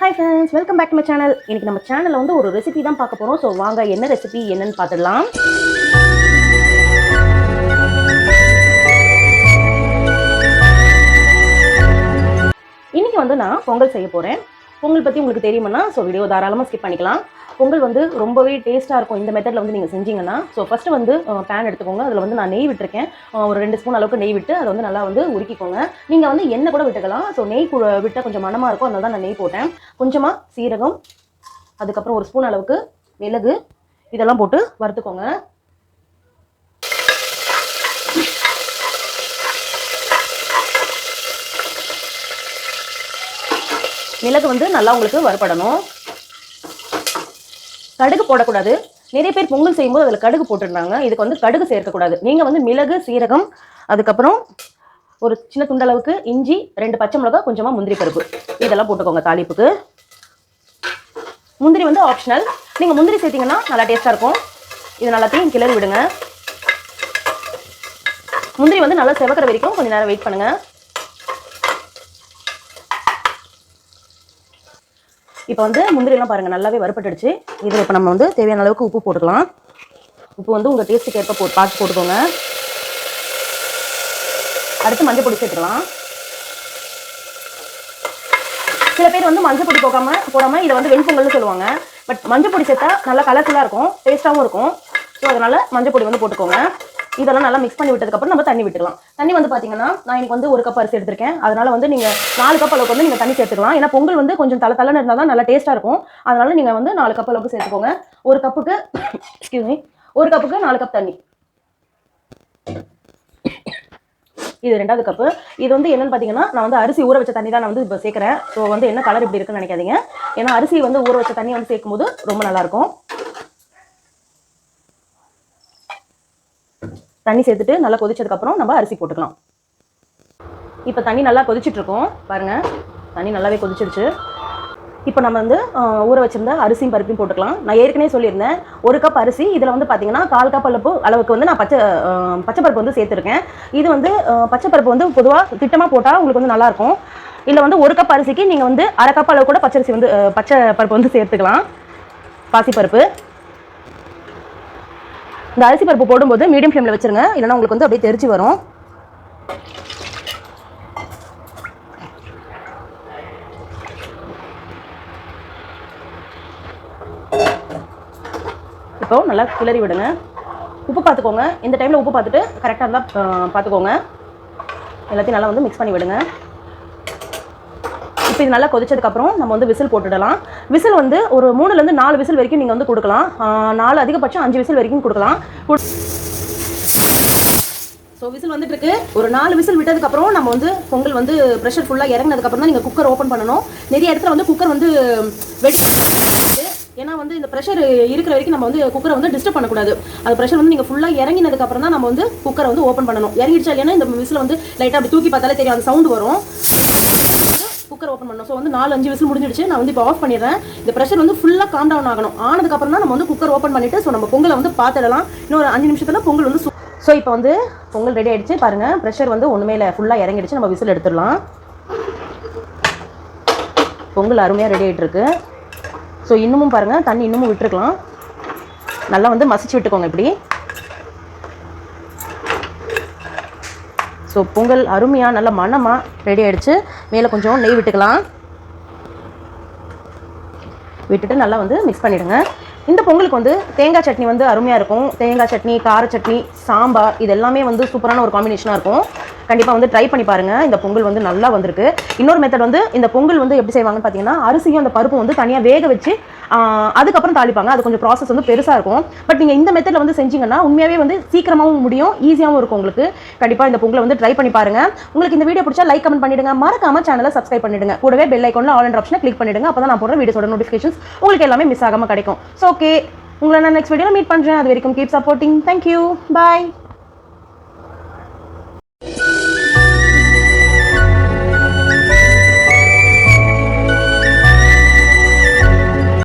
Hi friends, welcome back to my channel. இன்னைக்கு நம்ம சேனல்ல வந்து ஒரு ரெசிபி தான் பார்க்க போறோம். சோ வாங்க என்ன ரெசிபி என்னன்னு பார்த்துடலாம். இன்னைக்கு வந்து நான் பொங்கல் செய்ய போறேன். பொங்கல் பத்தி உங்களுக்கு தெரியுமா? சோ வீடியோ தாராளமா ஸ்கிப் பண்ணிக்கலாம். பொங்கல் வந்து ரொம்பவே டேஸ்டா இருக்கும் இந்த மெத்தட்ல வந்து நீங்க செஞ்சீங்கன்னா. சோ ஃபர்ஸ்ட் வந்து pan எடுத்துக்கோங்க. அதுல வந்து நான் நெய் விட்டுருக்கேன். ஒரு 2 ஸ்பூன் அளவுக்கு நெய் விட்டு அதை வந்து நல்லா வந்து உருக்கிக்கோங்க. நீங்க வந்து எண்ணெய் கூட விட்டுக்கலாம். சோ நெய் விட்டா கொஞ்சம் மணமா இருக்கும். அதனால தான் நான் நெய் போட்டேன். கொஞ்சமா சீரகம், அதுக்கப்புறம் ஒரு ஸ்பூன் அளவுக்கு மிளகு இதெல்லாம் போட்டு வறுத்துக்கோங்க. மிளகு வந்து நல்லா உங்களுக்கு வறுபடணும். கடுகு போடக்கூடாது. நிறைய பேர் பொங்கல் செய்யும்போது அதில் கடுகு போட்டுருந்தாங்க. இதுக்கு வந்து கடுகு சேர்க்கக்கூடாது. நீங்கள் வந்து மிளகு, சீரகம், அதுக்கப்புறம் ஒரு சின்ன துண்டளவுக்கு இஞ்சி, 2 பச்சை மிளகாய், கொஞ்சமாக முந்திரி பருப்பு இதெல்லாம் போட்டுக்கோங்க தாளிப்புக்கு. முந்திரி வந்து ஆப்ஷனல். நீங்கள் முந்திரி சேர்த்தீங்கன்னா நல்லா டேஸ்ட்டாக இருக்கும். இது நல்லாத்தையும் கிளறி விடுங்க. முந்திரி வந்து நல்லா செவக்கிற வரைக்கும் கொஞ்சம் நேரம் வெயிட் பண்ணுங்கள். இப்போ வந்து முந்திரியெல்லாம் பாருங்கள் நல்லாவே வறுபட்டுடுச்சு. இதில் இப்போ நம்ம வந்து தேவையான அளவுக்கு உப்பு போட்டுக்கலாம். உப்பு வந்து உங்கள் டேஸ்ட்டுக்கு ஏற்ப பார்த்து போட்டுக்கோங்க. அடுத்து மஞ்சள் பொடி சேர்த்துக்கலாம். சில பேர் வந்து மஞ்சள் பொடி போடாமல் இதை வந்து வெண்பொங்கல்னு சொல்லுவாங்க. பட் மஞ்சள் பொடி சேர்த்தா நல்லா கலர்ஃபுல்லாக இருக்கும், டேஸ்ட்டாகவும் இருக்கும். ஸோ அதனால் மஞ்சள் பொடி வந்து போட்டுக்கோங்க. இதெல்லாம் நல்லா மிக்ஸ் பண்ணி விட்டதுக்கப்புறம் நம்ம தண்ணி விட்டுக்கலாம். தண்ணி வந்து பார்த்தீங்கன்னா நான் எனக்கு வந்து 1 கப் அரிசி எடுத்திருக்கேன். அதனால வந்து நீங்கள் 4 கப் அளவுக்கு வந்து நீங்கள் தண்ணி சேர்த்துக்கலாம். ஏன்னா பொங்கல் வந்து கொஞ்சம் தளன்னு இருந்தால் தான் நல்லா டேஸ்ட்டாக இருக்கும். அதனால நீங்கள் வந்து 4 கப் அளவுக்கு சேர்த்துக்கோங்க. 1 கப்புக்கு 4 கப் தண்ணி. இது 2வது கப்பு. இது வந்து என்னன்னு பார்த்தீங்கன்னா நான் வந்து அரிசி ஊற வச்ச தண்ணி தான் நான் வந்து இப்போ சேர்க்குறேன். ஸோ வந்து என்ன கலர் இப்படி இருக்குன்னு நினைக்காதீங்க. ஏன்னா அரிசி வந்து ஊற வச்ச தண்ணி வந்து சேர்க்கும் போது ரொம்ப நல்லாயிருக்கும். தண்ணி சேர்த்துட்டு நல்லா கொதிச்சதுக்கப்புறம் நம்ம அரிசி போட்டுக்கலாம். இப்போ தண்ணி நல்லா கொதிச்சுட்டு இருக்கோம் பாருங்கள். தண்ணி நல்லாவே கொதிச்சிடுச்சு. இப்போ நம்ம வந்து ஊற வச்சிருந்த அரிசியும் பருப்பையும் போட்டுக்கலாம். நான் ஏற்கனவே சொல்லியிருந்தேன் 1 கப் அரிசி. இதில் வந்து பார்த்தீங்கன்னா 1/4 கப் அளவுக்கு வந்து நான் பச்சை பருப்பு வந்து சேர்த்துருக்கேன். இது வந்து பச்சை பருப்பு வந்து பொதுவாக திட்டமாக போட்டால் உங்களுக்கு வந்து நல்லாயிருக்கும். இல்லை வந்து 1 கப் அரிசிக்கு நீங்கள் வந்து 1/2 கப் அளவு கூட பச்சை பருப்பு வந்து சேர்த்துக்கலாம். பாசிப்பருப்பு. இந்த அரிசி பருப்பு போடும்போது மீடியம் ஃப்ளேமில் வச்சுருங்க. இல்லைனா உங்களுக்கு வந்து அப்படியே தெரிச்சு வரும். இப்போ நல்லா கிளறி விடுங்க. உப்பு பார்த்துக்கோங்க. இந்த டைமில் உப்பு பார்த்துட்டு கரெக்டாக இருந்தால் பார்த்துக்கோங்க. எல்லாத்தையும் நல்லா வந்து மிக்ஸ் பண்ணி விடுங்க. இப்போ இது நல்லா கொதிச்சதுக்கப்புறம் நம்ம வந்து விசில் போட்டுடலாம். விசில் வந்து ஒரு 3லேருந்து 4 விசில் வரைக்கும் நீங்கள் வந்து கொடுக்கலாம். 4 அதிகபட்சம் 5 விசில் வரைக்கும் கொடுக்கலாம். ஸோ விசில் வந்துட்டு இருக்கு. ஒரு 4 விசில் விட்டதுக்கப்புறம் நம்ம வந்து பொங்கல் வந்து ப்ரெஷர் ஃபுல்லாக இறங்கினதுக்கப்புறம் தான் நீங்கள் குக்கர் ஓப்பன் பண்ணணும். நிறைய இடத்துல வந்து குக்கர் வந்து ஏன்னா வந்து இந்த ப்ரெஷர் இருக்கிற வரைக்கும் நம்ம வந்து குக்கரை வந்து டிஸ்டர்ப் பண்ணக்கூடாது. அது ப்ரெஷர் வந்து நீங்கள் ஃபுல்லாக இறங்கினதுக்கப்புறம் தான் நம்ம வந்து குக்கரை வந்து ஓப்பன் பண்ணணும். இறங்கிடுச்சா இல்லைன்னா இந்த விசில் வந்து லைட்டாக அப்படி தூக்கி பார்த்தாலே தெரியும், அந்த சவுண்டு வரும். குக்கர் ஓப்பன் பண்ணணும். ஸோ வந்து 4-5 விசில் முடிஞ்சிடுச்சு. நான் வந்து இப்போ ஆஃப் பண்ணிடுறேன். இந்த ப்ரெஷர் வந்து ஃபுல்லாக காம் டவுன் ஆகணும். ஆனதுக்கப்புறம் தான் நம்ம வந்து குக்கர் ஓப்பன் பண்ணிவிட்டு ஸோ நம்ம பொங்கலை வந்து பார்த்துடலாம். இன்னும் ஒரு 5 நிமிஷத்தில் பொங்கல் வந்து ஸோ இப்போ வந்து பொங்கல் ரெடி ஆகிடுச்சு பாருங்கள். ப்ரெஷர் வந்து ஒன்றுமே இல்லை, ஃபுல்லாக இறங்கிடுச்சு. நம்ம விசில் எடுத்துடலாம். பொங்கல் அருமையாக ரெடி ஆகிட்டு இருக்கு. ஸோ இன்னமும் பாருங்கள் தண்ணி இன்னமும் விட்டுருக்கலாம். நல்லா வந்து மசிச்சு விட்டுக்கோங்க இப்படி. ஸோ பொங்கல் அருமையாக நல்ல மணமாக ரெடி ஆகிடுச்சு. மேலே கொஞ்சம் நெய் விட்டுக்கலாம். விட்டுட்டு நல்லா வந்து மிக்ஸ் பண்ணிவிடுங்க. இந்த பொங்கலுக்கு வந்து தேங்காய் சட்னி வந்து அருமையாக இருக்கும். தேங்காய் சட்னி, கார சட்னி, சாம்பார் இது எல்லாமே வந்து சூப்பரான ஒரு காம்பினேஷனாக இருக்கும். கண்டிப்பாக வந்து ட்ரை பண்ணி பாருங்கள். இந்த பொங்கல் வந்து நல்லா வந்திருக்கு. இன்னொரு மெத்தட் வந்து இந்த பொங்கல் வந்து எப்படி செய்வாங்கன்னு பார்த்தீங்கன்னா அரிசியும் அந்த பருப்பும் வந்து தனியாக வேக வச்சு அதுக்கப்புறம் தாளிப்பாங்க. அது கொஞ்சம் ப்ராசஸ் வந்து பெருசாக இருக்கும். பட் நீங்கள் இந்த மெத்தடில் வந்து செஞ்சிங்கன்னா உண்மையாகவே வந்து சீக்கிரமாகவும் முடியும், ஈஸியாகவும் இருக்கும் உங்களுக்கு. கண்டிப்பாக இந்த பொங்கலை வந்து ட்ரை பண்ணி பாருங்கள். உங்களுக்கு இந்த வீடியோ பிடிச்சா லைக் கமெண்ட் பண்ணிவிடுங்க. மறக்காம சேனலை சப்ஸ்கிரைப் பண்ணிவிடுங்க. கூடவே பெல் ஐக்கானில் ஆல் என்ற ஆப்ஷனை கிளிக் பண்ணிவிடுங்க. அப்போ தான் நான் போடுற வீடியோஸோட நோட்டிஃபிகேஷன்ஸ் உங்களுக்கு எல்லாமே மிஸ் ஆகாமல் கிடைக்கும். ஸோ ஓகே, உங்களை நான் நெக்ஸ்ட் வீடியோவில் மீட் பண்ணுறேன். அது வரைக்கும் கீப் சப்போர்ட்டிங். தேங்க்யூ. பாய்.